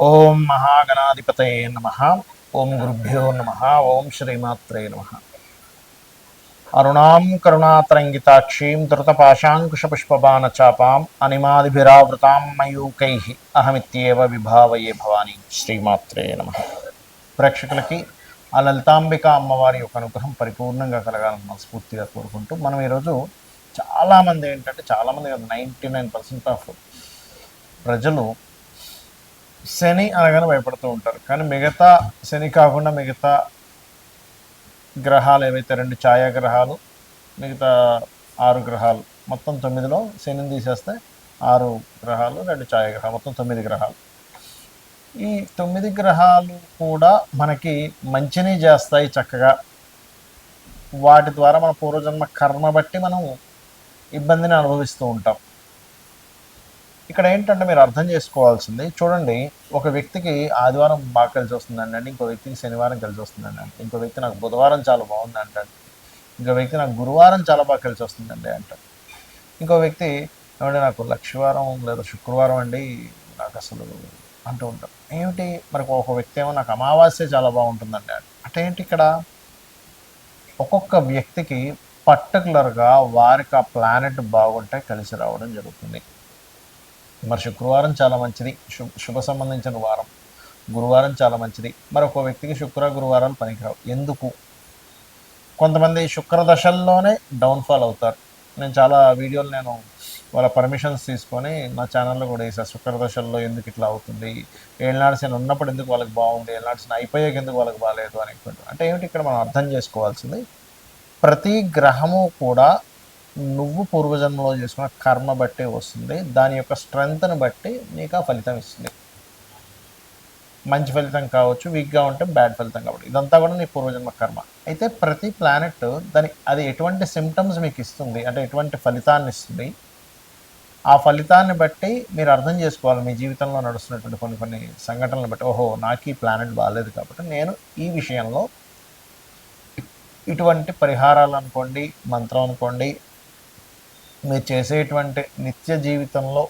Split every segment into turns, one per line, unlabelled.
ఓం మహాగణాధిపతయే నమ. ఓం గురుభ్యో నమ. ఓం శ్రీమాత్రే నమ. అరుణాం కరుణాతరంగితాక్షీం ధృతపాశాంకుశపుష్పబాణచాపాం అనిమాదిభిరావృతాం మయూకై అహమిత్యేవ విభావయే భవానీ. శ్రీమాత్రే నమ. ప్రేక్షకులకి ఆ లలితాంబిక అమ్మవారి యొక్క అనుగ్రహం పరిపూర్ణంగా కలగాలని మనస్ఫూర్తిగా కోరుకుంటూ మనం ఈరోజు చాలామంది ఏంటంటే, చాలామంది కాదు, 99% ఆఫ్ ప్రజలు శని అనగానే భయపడుతూ ఉంటారు. కానీ మిగతా శని కాకుండా మిగతా గ్రహాలు ఏవైతే 2 ఛాయాగ్రహాలు, మిగతా 6 గ్రహాలు, మొత్తం 9లో శనిని తీసేస్తే 6 గ్రహాలు, 2 ఛాయాగ్రహాలు, మొత్తం 9 గ్రహాలు. ఈ 9 గ్రహాలు కూడా మనకి మంచిని చేస్తాయి చక్కగా. వాటి ద్వారా మన పూర్వజన్మ కర్మ బట్టి మనం ఇబ్బందిని అనుభవిస్తూ ఉంటాం. ఇక్కడ ఏంటంటే మీరు అర్థం చేసుకోవాల్సింది, చూడండి, ఒక వ్యక్తికి ఆదివారం బాగా కలిసి వస్తుందండి అంటే, ఇంకో వ్యక్తికి శనివారం కలిసి వస్తుందండి అంటే, ఇంకో వ్యక్తి నాకు బుధవారం చాలా బాగుంది అంటాడు, ఇంకో వ్యక్తి నాకు గురువారం చాలా బాగా కలిసి వస్తుందండి అంటాడు, ఇంకో వ్యక్తి ఏమంటే నాకు లక్షవారం లేదా శుక్రవారం అండి నాకు అసలు అంటూ ఉంటాం. ఏమిటి మరి, ఒక వ్యక్తి ఏమో నాకు అమావాస్య చాలా బాగుంటుందండి అంటే ఏంటి, ఇక్కడ ఒక్కొక్క వ్యక్తికి పర్టికులర్గా వారికి ఆ ప్లానెట్ బాగుంటే కలిసి రావడం జరుగుతుంది. మరి శుక్రవారం చాలా మంచిది, శుభ సంబంధించిన వారం. గురువారం చాలా మంచిది. మరి ఒక వ్యక్తికి గురువారాలు పనికిరావు. ఎందుకు? కొంతమంది శుక్ర దశల్లోనే డౌన్ఫాల్ అవుతారు. నేను చాలా వీడియోలు వాళ్ళ పర్మిషన్స్ తీసుకొని నా ఛానల్లో కూడా వేసాను. శుక్ర దశల్లో ఎందుకు ఇట్లా అవుతుంది, ఏళ్ళనాడు శని ఉన్నప్పుడు ఎందుకు వాళ్ళకి బాగుంది, ఏళ్ళనాడు శని అయిపోయాక ఎందుకు వాళ్ళకి బాగాలేదు అనేటువంటి. అంటే ఏమిటి, ఇక్కడ మనం అర్థం చేసుకోవాల్సింది, ప్రతి గ్రహము కూడా నువ్వు పూర్వజన్మలో చేసుకున్న కర్మ బట్టి వస్తుంది. దాని యొక్క స్ట్రెంగ్త్ని బట్టి నీకు ఆ ఫలితం ఇస్తుంది. మంచి ఫలితం కావచ్చు, వీక్గా ఉంటే బ్యాడ్ ఫలితం కావచ్చు. ఇదంతా కూడా నీ పూర్వజన్మ కర్మ. అయితే ప్రతి ప్లానెట్ అది ఎటువంటి సిమ్టమ్స్ మీకు ఇస్తుంది అంటే ఎటువంటి ఫలితాన్ని ఇస్తుంది, ఆ ఫలితాన్ని బట్టి మీరు అర్థం చేసుకోవాలి. మీ జీవితంలో నడుస్తున్నటువంటి కొన్ని సంఘటనలను బట్టి, ఓహో నాకు ఈ ప్లానెట్ బాగాలేదు కాబట్టి నేను ఈ విషయంలో ఇటువంటి పరిహారాలు అనుకోండి, మంత్రం అనుకోండి, మీరు చేసేటువంటి నిత్య జీవితంలో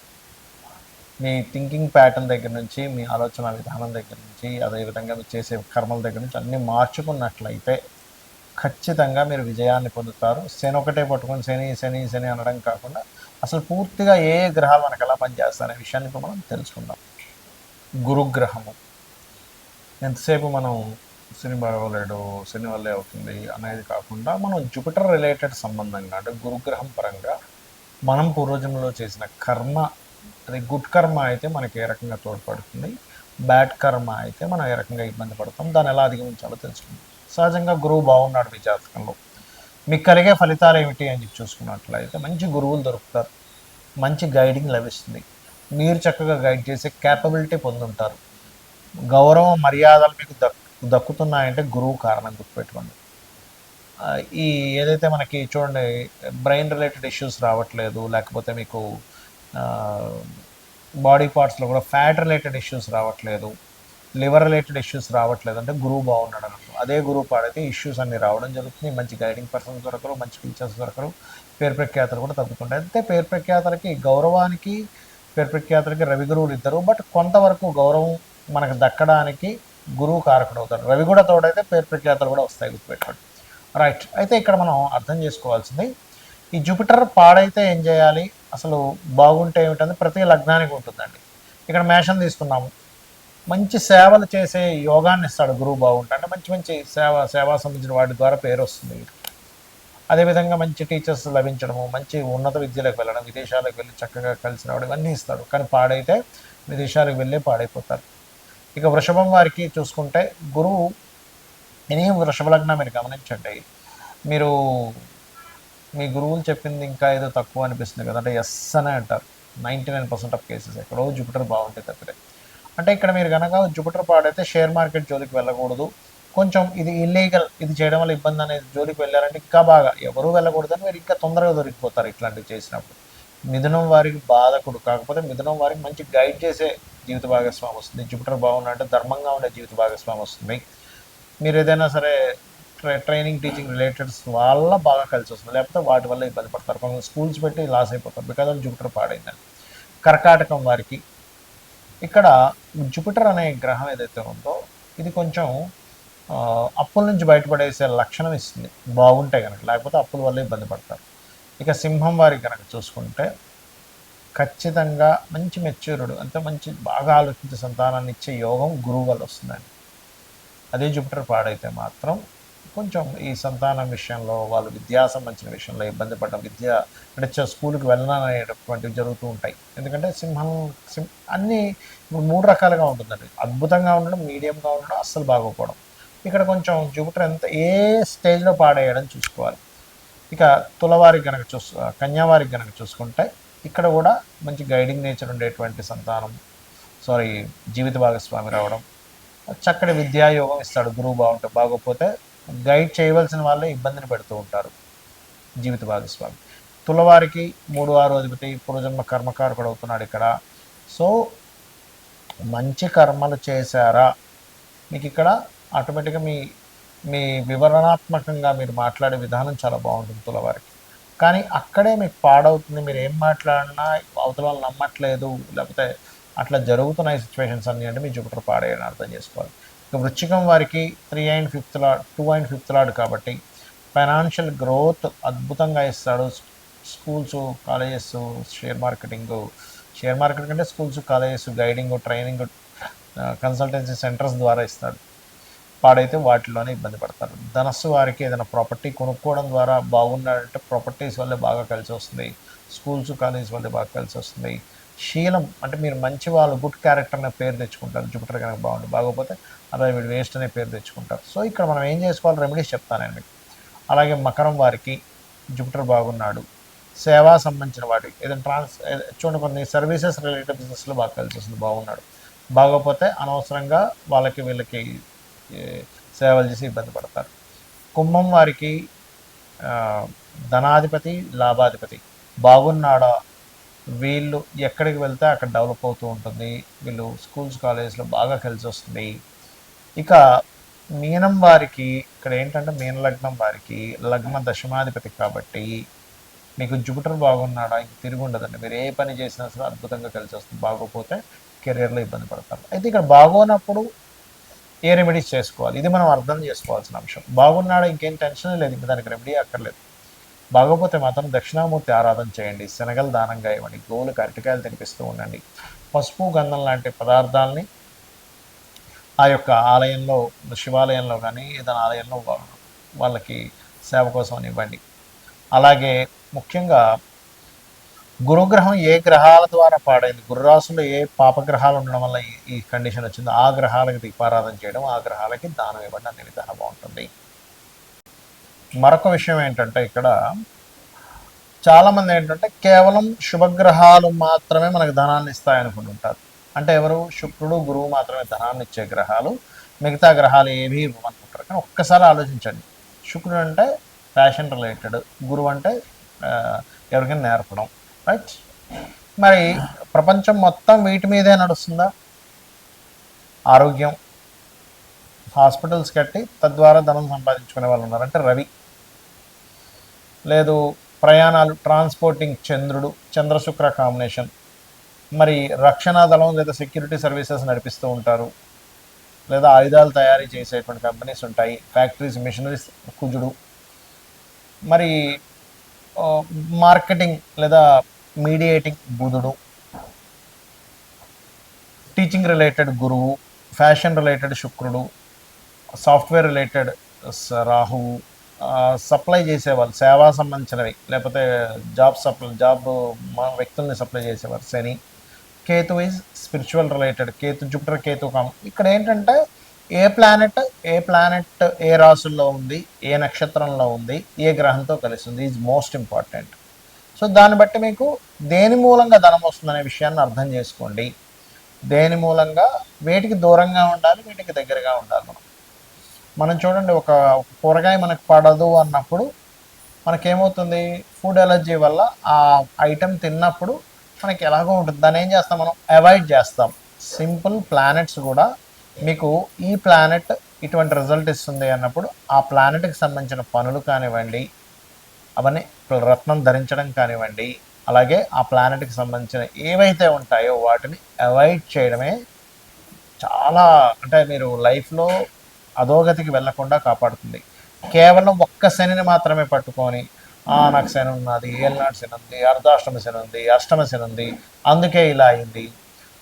మీ థింకింగ్ ప్యాటర్న్ దగ్గర నుంచి, మీ ఆలోచన విధానం దగ్గర నుంచి, అదేవిధంగా మీరు చేసే కర్మల దగ్గర నుంచి అన్నీ మార్చుకున్నట్లయితే ఖచ్చితంగా మీరు విజయాన్ని పొందుతారు. శని ఒకటే పట్టుకొని శని శని శని అనడం కాకుండా అసలు పూర్తిగా ఏ గ్రహాలు మనకు ఎలా పనిచేస్తాయనే విషయాన్ని ఇప్పుడు మనం తెలుసుకుందాం. గురుగ్రహము ఎంతసేపు మనం శని బాగోలేడు, శని వల్లే అవుతుంది అనేది కాకుండా, మనం జూపిటర్ రిలేటెడ్ సంబంధంగా అంటే గురుగ్రహం పరంగా మనం పూర్వజన్మలో చేసిన కర్మ, అది గుడ్ కర్మ అయితే మనకి ఏ రకంగా తోడ్పడుతుంది, బ్యాడ్ కర్మ అయితే మనం ఏ రకంగా ఇబ్బంది పడతాం, దాన్ని ఎలా అధిగమించాలో తెలుసుకుందాం. సహజంగా గురువు బాగున్నాడు మీ జాతకంలో, మీకు కలిగే ఫలితాలు ఏమిటి అని చెప్పి చూసుకున్నట్లయితే మంచి గురువులు దొరుకుతారు, మంచి గైడింగ్ లభిస్తుంది, మీరు చక్కగా గైడ్ చేసే క్యాపబిలిటీ పొందుంటారు, గౌరవం మర్యాదలు మీకు దక్కుతున్నాయంటే గురువు కారణం, గుర్తుపెట్టుకోండి. ఈ ఏదైతే మనకి చూడండి బ్రెయిన్ రిలేటెడ్ ఇష్యూస్ రావట్లేదు, లేకపోతే మీకు బాడీ పార్ట్స్లో కూడా ఫ్యాట్ రిలేటెడ్ ఇష్యూస్ రావట్లేదు, లివర్ రిలేటెడ్ ఇష్యూస్ రావట్లేదు అంటే గురువు బాగున్నాడు అన్నట్టు. అదే గురువు పాడైతే ఇష్యూస్ అన్నీ రావడం జరుగుతుంది, మంచి గైడింగ్ పర్సన్స్ దొరకరు, మంచి టీచర్స్ దొరకరు, పేరు ప్రఖ్యాతలు కూడా తగ్గుతుంటాయి. అయితే పేరు ప్రఖ్యాతలకి, గౌరవానికి, పేరు ప్రఖ్యాతలకి రవి గురువులు ఇద్దరు, బట్ కొంతవరకు గౌరవం మనకు దక్కడానికి గురువు కారకుడు అవుతాడు. రవి కూడా తోడైతే పేరు ప్రఖ్యాతలు కూడా వస్తాయి, గుర్తుపెట్టుకోండి. రైట్. అయితే ఇక్కడ మనం అర్థం చేసుకోవాల్సింది, ఈ జూపిటర్ పాడైతే ఏం చేయాలి, అసలు బాగుంటే ఏమిటంటే ప్రతి లగ్నానికి ఉంటుందండి. ఇక్కడ మేషం తీసుకున్నాము, మంచి సేవలు చేసే యోగాన్ని ఇస్తాడు గురువు బాగుంటే, అంటే మంచి మంచి సేవా సంబంధించిన వాటి ద్వారా పేరు వస్తుంది. అదేవిధంగా మంచి టీచర్స్ లభించడము, మంచి ఉన్నత విద్యలకు వెళ్ళడం, విదేశాలకు వెళ్ళి చక్కగా కలిసి రావడం, ఇవన్నీ ఇస్తాడు. కానీ పాడైతే విదేశాలకు వెళ్ళి పాడైపోతారు. ఇక వృషభం వారికి చూసుకుంటే గురువు, ఎనీ వృషభ లగ్నం మీరు గమనించండి, మీరు మీ గురువులు చెప్పింది ఇంకా ఏదో తక్కువ అనిపిస్తుంది కదా అంటే ఎస్ అనే అంటారు 99% ఆఫ్ కేసెస్. ఎక్కడో జూపిటర్ బాగుంటే తప్పితే. అంటే ఇక్కడ మీరు కనుక జూపిటర్ పాడైతే షేర్ మార్కెట్ జోలికి వెళ్ళకూడదు, కొంచెం ఇది ఇల్లీగల్, ఇది చేయడం వల్ల ఇబ్బంది అనేది జోలికి వెళ్ళారంటే ఇంకా బాగా, ఎవరూ వెళ్ళకూడదని మీరు ఇంకా తొందరగా దొరికిపోతారు ఇట్లాంటివి చేసినప్పుడు. మిథునం వారికి బాధకుడు, కాకపోతే మిథునం వారికి మంచి గైడ్ చేసే జీవిత భాగస్వామి వస్తుంది. జూపిటర్ బాగున్నట్టే ధర్మంగా ఉండే జీవిత భాగస్వామి వస్తుంది. మీరు ఏదైనా సరే ట్రైనింగ్ టీచింగ్ రిలేటెడ్స్ వల్ల బాగా కలిసి వస్తుంది, లేకపోతే వాటి వల్ల ఇబ్బంది పడతారు, కొంచెం స్కూల్స్ పెట్టి లాస్ అయిపోతారు బికాజ్ ఆఫ్ జూపిటర్ పాడైందని. కర్కాటకం వారికి ఇక్కడ జూపిటర్ అనే గ్రహం ఏదైతే ఉందో ఇది కొంచెం అప్పుల నుంచి బయటపడేసే లక్షణం ఇస్తుంది బాగుంటే కనుక, లేకపోతే అప్పుల వల్ల ఇబ్బంది పడతారు. ఇక సింహం వారికి కనుక చూసుకుంటే ఖచ్చితంగా మంచి మెచ్యూర్డ్ అంటే మంచి బాగా ఆలోచించే సంతానాన్ని ఇచ్చే యోగం గురువు వల్ల వస్తుందండి. అదే జూపిటర్ పాడైతే మాత్రం కొంచెం ఈ సంతానం విషయంలో వాళ్ళు విద్యా సంబంధించిన విషయంలో ఇబ్బంది పడడం, విద్య అంటే స్కూల్కి వెళ్ళననేటువంటివి జరుగుతూ ఉంటాయి. ఎందుకంటే అన్నీ ఇప్పుడు 3 రకాలుగా ఉంటుందండి. అద్భుతంగా ఉండడం, మీడియంగా ఉండడం, అస్సలు బాగోపోవడం. ఇక్కడ కొంచెం జూపిటర్ ఏ స్టేజ్లో పాడేయడం చూసుకోవాలి. ఇక తులవారికి కనుక కన్యావారికి కనుక చూసుకుంటే ఇక్కడ కూడా మంచి గైడింగ్ నేచర్ ఉండేటువంటి సంతానం జీవిత భాగస్వామి రావడం, చక్కటి విద్యాయోగం ఇస్తాడు గురువు బాగుంటే. బాగోపోతే గైడ్ చేయవలసిన వాళ్ళే ఇబ్బందిని పెడుతూ ఉంటారు జీవిత భాగస్వామి. తులవారికి 3-6 అధిపతి పూర్వజన్మ కర్మకారకుడు అవుతున్నాడు ఇక్కడ. సో మంచి కర్మలు చేశారా మీకు ఇక్కడ ఆటోమేటిక్గా మీ వివరణాత్మకంగా మీరు మాట్లాడే విధానం చాలా బాగుంటుంది తులవారికి. కానీ అక్కడే మీకు పాడవుతుంది. మీరు ఏం మాట్లాడినా అవతల వాళ్ళు నమ్మట్లేదు, లేకపోతే అట్లా జరుగుతున్నాయి సిచ్యువేషన్స్ అన్నీ అంటే మీ జూపిటర్ పాడేయని అర్థం చేసుకోవాలి. ఇక వృశ్చికం వారికి 3 and 5th lord 2 and 5th lord కాబట్టి ఫైనాన్షియల్ గ్రోత్ అద్భుతంగా ఇస్తాడు. స్కూల్స్, కాలేజెస్, షేర్ మార్కెటింగ్ అంటే schools, colleges, guiding, training, consultancy centres ద్వారా ఇస్తాడు. పాడైతే వాటిలోనే ఇబ్బంది పడతారు. ధనస్సు వారికి ఏదైనా ప్రాపర్టీ కొనుక్కోవడం ద్వారా బాగున్నాడంటే ప్రాపర్టీస్ వల్లే బాగా కలిసి వస్తుంది. స్కూల్స్, కాలేజ్ వల్లే బాగా కలిసి వస్తుంది. శీలం అంటే మీరు మంచి వాళ్ళు, గుడ్ క్యారెక్టర్ అనే పేరు తెచ్చుకుంటారు. జూపిటర్ కనుక బాగుంటుంది. బాగోపోతే అలా వీడు వేస్ట్ అనే పేరు తెచ్చుకుంటారు. సో ఇక్కడ మనం ఏం చేసుకోవాలి, రెమెడీస్ చెప్తానండి మీకు. అలాగే మకరం వారికి జూపిటర్ బాగున్నాడు. సేవా సంబంధించిన వాటికి ఏదైనా చూడండి కొన్ని సర్వీసెస్ రిలేటెడ్ బిజినెస్లో బాగా కలిసి వస్తుంది, బాగున్నాడు. బాగోపోతే అనవసరంగా వీళ్ళకి సేవలు చేసి ఇబ్బంది పడతారు. కుంభం వారికి ధనాధిపతి, లాభాధిపతి బాగున్నాడా, వీళ్ళు ఎక్కడికి వెళ్తే అక్కడ డెవలప్ అవుతూ ఉంటుంది. వీళ్ళు స్కూల్స్, కాలేజెస్లో బాగా కలిసి వస్తుంది. ఇక మీనం వారికి ఇక్కడ ఏంటంటే మీన లగ్నం వారికి లగ్న దశమాధిపతి కాబట్టి మీకు జూపిటర్ బాగున్నాడా ఇంక తిరిగి ఉండదండి. మీరు ఏ పని చేసినా సరే అద్భుతంగా కలిసి వస్తుంది. బాగోపోతే కెరియర్లో ఇబ్బంది పడతారు. అయితే ఇక్కడ బాగోనప్పుడు ఏ రెమెడీస్ చేసుకోవాలి, ఇది మనం అర్థం చేసుకోవాల్సిన అంశం. బాగున్నాడా ఇంకేం టెన్షన్ లేదు, ఇంక దానికి రెమెడీ అక్కర్లేదు. బాగోపోతే మాత్రం దక్షిణామూర్తి ఆరాధన చేయండి, శనగలు దానంగా ఇవ్వండి, గోవులకు అరటికాయలు తినిపిస్తూ ఉండండి. పసుపు, గంధం లాంటి పదార్థాలని ఆ యొక్క ఆలయంలో, శివాలయంలో కానీ ఏదైనా ఆలయంలో వాళ్ళకి సేవ కోసం ఇవ్వండి. అలాగే ముఖ్యంగా గురుగ్రహం ఏ గ్రహాల ద్వారా పాడైంది, గురురాశుల్లో ఏ పాపగ్రహాలు ఉండడం వల్ల ఈ కండిషన్ వచ్చిందో ఆ గ్రహాలకి దీపారాధన చేయడం, ఆ గ్రహాలకి దానం ఇవ్వడం అనే విధానం బాగుంటుంది. మరొక విషయం ఏంటంటే ఇక్కడ చాలామంది ఏంటంటే కేవలం శుభగ్రహాలు మాత్రమే మనకు ధనాన్ని ఇస్తాయనుకుంటుంటారు. అంటే ఎవరు, శుక్రుడు, గురువు మాత్రమే ధనాన్ని ఇచ్చే గ్రహాలు, మిగతా గ్రహాలు ఏవి ఇవ్వమనుకుంటారు. కానీ ఒక్కసారి ఆలోచించండి, శుక్రుడు అంటే ఫ్యాషన్ రిలేటెడ్, గురువు అంటే ఎవరికైనా నేర్పడం, రైట్? మరి ప్రపంచం మొత్తం వీటి మీదే నడుస్తుందా? ఆరోగ్యం, హాస్పిటల్స్ కట్టి తద్వారా ధనం సంపాదించుకునే వాళ్ళు ఉన్నారంటే రవి. లేదు ప్రయాణాలు, ట్రాన్స్పోర్టింగ్ చంద్రుడు, చంద్రశుక్ర కాంబినేషన్. మరి రక్షణ దళం లేదా సెక్యూరిటీ సర్వీసెస్ నడిపిస్తూ ఉంటారు, లేదా ఆయుధాలు తయారీ చేసేటువంటి కంపెనీస్ ఉంటాయి, ఫ్యాక్టరీస్, మిషనరీస్ కుజుడు. మరి మార్కెటింగ్ లేదా మీడియేటింగ్ బుధుడు, టీచింగ్ రిలేటెడ్ గురువు, ఫ్యాషన్ రిలేటెడ్ శుక్రుడు, సాఫ్ట్వేర్ రిలేటెడ్ రాహువు, సప్లై చేసేవాళ్ళు, సేవా సంబంధించినవి లేకపోతే జాబ్ వ్యక్తుల్ని సప్లై చేసేవారు Shani. Ketu is spiritual related, Jupiter Ketu ఇక్కడ ఏంటంటే ఏ ప్లానెట్ ఏ రాసుల్లో ఉంది, ఏ నక్షత్రంలో ఉంది, ఏ గ్రహంతో కలిసి ఉంది ఈజ్ మోస్ట్ ఇంపార్టెంట్. సో దాన్ని బట్టి మీకు దేని మూలంగా ధనం వస్తుందనే విషయాన్ని అర్థం చేసుకోండి. దేని మూలంగా వేటికి దూరంగా ఉండాలి, వీటికి దగ్గరగా ఉండాలి. మనం చూడండి, ఒక కూరగాయ మనకు పడదు అన్నప్పుడు మనకేమవుతుంది, ఫుడ్ ఎలర్జీ వల్ల ఆ ఐటెం తిన్నప్పుడు మనకి ఎలాగో ఉంటుంది, దాన్ని ఏం చేస్తాం, మనం అవాయిడ్ చేస్తాం. సింపుల్ ప్లానెట్స్ కూడా మీకు ఈ ప్లానెట్ ఇటువంటి రిజల్ట్ ఇస్తుంది అన్నప్పుడు ఆ ప్లానెట్కి సంబంధించిన పనులు కానివ్వండి, అవన్నీ రత్నం ధరించడం కానివ్వండి, అలాగే ఆ ప్లానెట్కి సంబంధించిన ఏవైతే ఉంటాయో వాటిని అవాయిడ్ చేయడమే చాలా, అంటే మీరు లైఫ్లో అధోగతికి వెళ్లకుండా కాపాడుతుంది. కేవలం ఒక్క శనిని మాత్రమే పట్టుకొని నాకు శని ఉన్నది, ఏళ్ళనాడు శని ఉంది, అర్ధాష్టమ శని ఉంది, అష్టమ శని ఉంది, అందుకే ఇలా అయింది,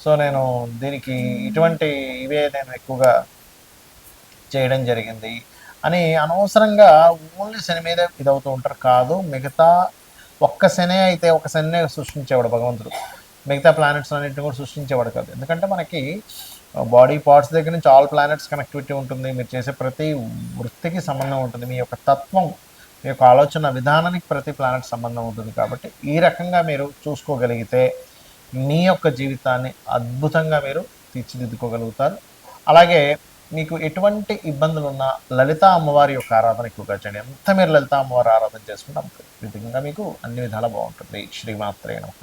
సో నేను దీనికి ఇటువంటి ఇవే నేను ఎక్కువగా చేయడం జరిగింది అని అనవసరంగా ఓన్లీ శని మీద ఇదవుతూ ఉంటారు. కాదు, మిగతా ఒక్క శనే అయితే ఒక శనినే సృష్టించేవాడు భగవంతుడు, మిగతా ప్లానెట్స్ అన్నింటిని కూడా సృష్టించేవాడు కాదు. ఎందుకంటే మనకి బాడీ పార్ట్స్ దగ్గర నుంచి ఆల్ ప్లానెట్స్ కనెక్టివిటీ ఉంటుంది, మీరు చేసే ప్రతి వృత్తికి సంబంధం ఉంటుంది, మీ యొక్క తత్వం, మీ యొక్క ఆలోచన విధానానికి ప్రతి ప్లానెట్ సంబంధం ఉంటుంది. కాబట్టి ఈ రకంగా మీరు చూసుకోగలిగితే మీ యొక్క జీవితాన్ని అద్భుతంగా మీరు తీర్చిదిద్దుకోగలుగుతారు. అలాగే మీకు ఎటువంటి ఇబ్బందులు ఉన్నా లలిత అమ్మవారి యొక్క ఆరాధన ఎక్కువగా చేయండి. ఎంత మీరు లలిత అమ్మవారి ఆరాధన చేసుకుంటే అంత విధంగా మీకు అన్ని విధాలా బాగుంటుంది. శ్రీమాత్రే నమః.